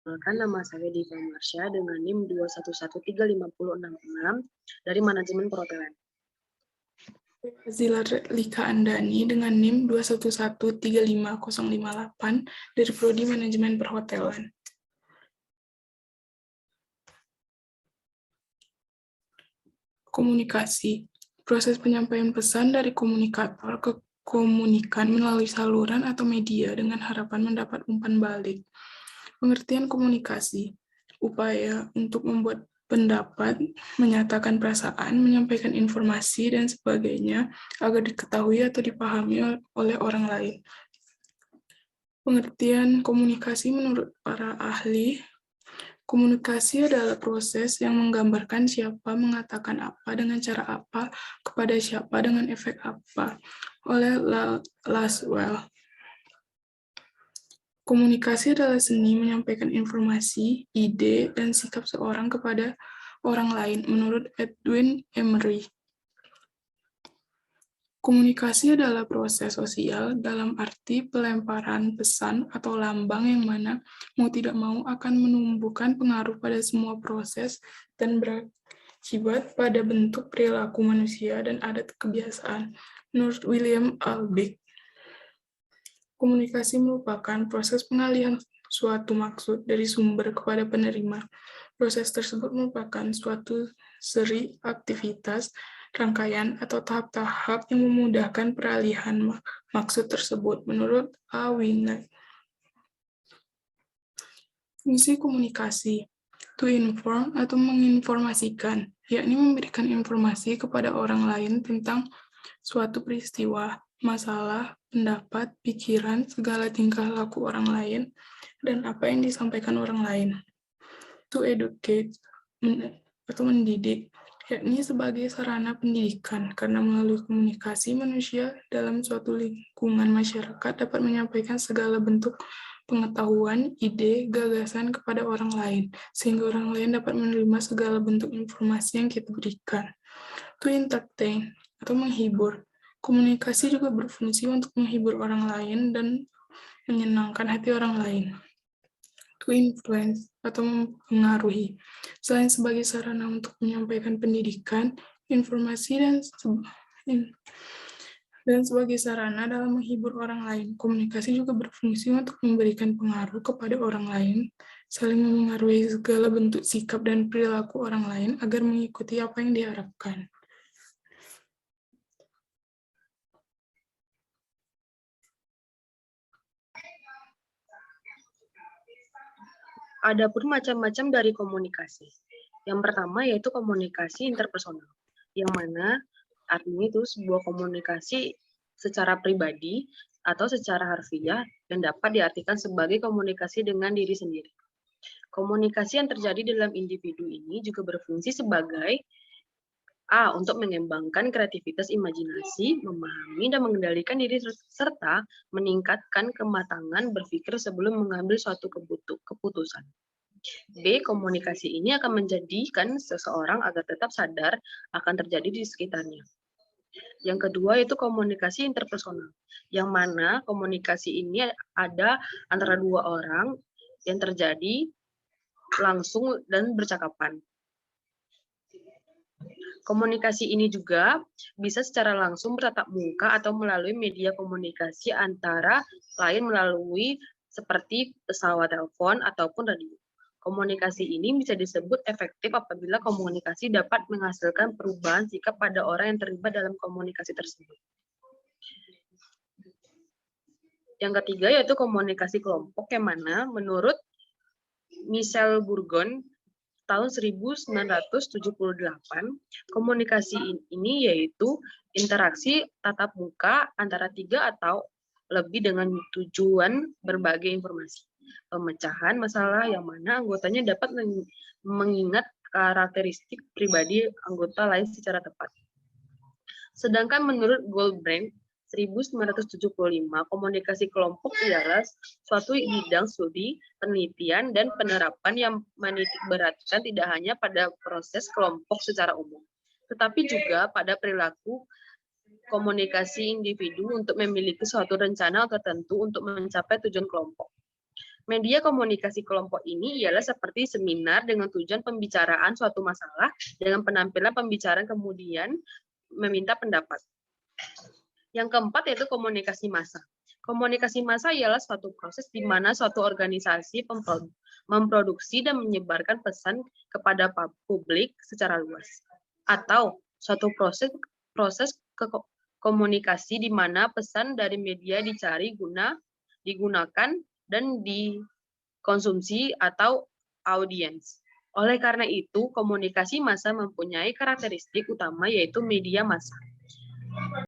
Perkenalkan, nama saya Diva Marsha dengan NIM 2113566 dari Manajemen Perhotelan. Zila Lika Andani dengan NIM 211355058 dari Prodi Manajemen Perhotelan. Komunikasi. Proses penyampaian pesan dari komunikator ke komunikan melalui saluran atau media dengan harapan mendapat umpan balik. Pengertian komunikasi. Upaya untuk membuat pendapat, menyatakan perasaan, menyampaikan informasi, dan sebagainya agar diketahui atau dipahami oleh orang lain. Pengertian komunikasi menurut para ahli, komunikasi adalah proses yang menggambarkan siapa mengatakan apa dengan cara apa kepada siapa dengan efek apa, oleh Laswell. Komunikasi adalah seni menyampaikan informasi, ide, dan sikap seorang kepada orang lain, menurut Edwin Emery. Komunikasi adalah proses sosial dalam arti pelemparan pesan atau lambang yang mana mau tidak mau akan menumbuhkan pengaruh pada semua proses dan berakibat pada bentuk perilaku manusia dan adat kebiasaan, menurut William Albeck. Komunikasi merupakan proses pengalihan suatu maksud dari sumber kepada penerima. Proses tersebut merupakan suatu seri aktivitas, rangkaian, atau tahap-tahap yang memudahkan peralihan maksud tersebut, menurut A. Winner. Fungsi komunikasi, to inform atau menginformasikan, yakni memberikan informasi kepada orang lain tentang suatu peristiwa, masalah, pendapat, pikiran, segala tingkah laku orang lain, dan apa yang disampaikan orang lain. To educate, atau mendidik, yakni sebagai sarana pendidikan, karena melalui komunikasi manusia dalam suatu lingkungan masyarakat dapat menyampaikan segala bentuk pengetahuan, ide, gagasan kepada orang lain, sehingga orang lain dapat menerima segala bentuk informasi yang kita berikan. To entertain, atau menghibur, komunikasi juga berfungsi untuk menghibur orang lain dan menyenangkan hati orang lain. To influence, atau mempengaruhi, selain sebagai sarana untuk menyampaikan pendidikan, informasi, dan sebagai sarana dalam menghibur orang lain. Komunikasi juga berfungsi untuk memberikan pengaruh kepada orang lain, saling memengaruhi segala bentuk sikap dan perilaku orang lain agar mengikuti apa yang diharapkan. Adapun macam-macam dari komunikasi. Yang pertama yaitu komunikasi interpersonal, yang mana artinya itu sebuah komunikasi secara pribadi atau secara harfiah dan dapat diartikan sebagai komunikasi dengan diri sendiri. Komunikasi yang terjadi dalam individu ini juga berfungsi sebagai A. Untuk mengembangkan kreativitas imajinasi, memahami dan mengendalikan diri serta meningkatkan kematangan berpikir sebelum mengambil suatu keputusan. B. Komunikasi ini akan menjadikan seseorang agar tetap sadar akan terjadi di sekitarnya. Yang kedua yaitu komunikasi interpersonal, yang mana komunikasi ini ada antara dua orang yang terjadi langsung dan bercakapan. Komunikasi ini juga bisa secara langsung bertatap muka atau melalui media komunikasi antara lain melalui seperti pesawat telepon ataupun radio. Komunikasi ini bisa disebut efektif apabila komunikasi dapat menghasilkan perubahan sikap pada orang yang terlibat dalam komunikasi tersebut. Yang ketiga yaitu komunikasi kelompok, yang mana menurut Michel Bourgon tahun 1978, komunikasi ini yaitu interaksi tatap muka antara tiga atau lebih dengan tujuan berbagi informasi, pemecahan masalah yang mana anggotanya dapat mengingat karakteristik pribadi anggota lain secara tepat. Sedangkan menurut Goldbrand 1975, komunikasi kelompok adalah suatu bidang studi, penelitian, dan penerapan yang menitikberatkan tidak hanya pada proses kelompok secara umum, tetapi juga pada perilaku komunikasi individu untuk memiliki suatu rencana tertentu untuk mencapai tujuan kelompok. Media komunikasi kelompok ini ialah seperti seminar dengan tujuan pembicaraan suatu masalah dengan penampilan pembicara kemudian meminta pendapat. Yang keempat yaitu komunikasi massa. Komunikasi massa ialah suatu proses di mana suatu organisasi memproduksi dan menyebarkan pesan kepada publik secara luas. Atau suatu proses komunikasi di mana pesan dari media dicari digunakan dan dikonsumsi atau audiens. Oleh karena itu, komunikasi massa mempunyai karakteristik utama yaitu media massa.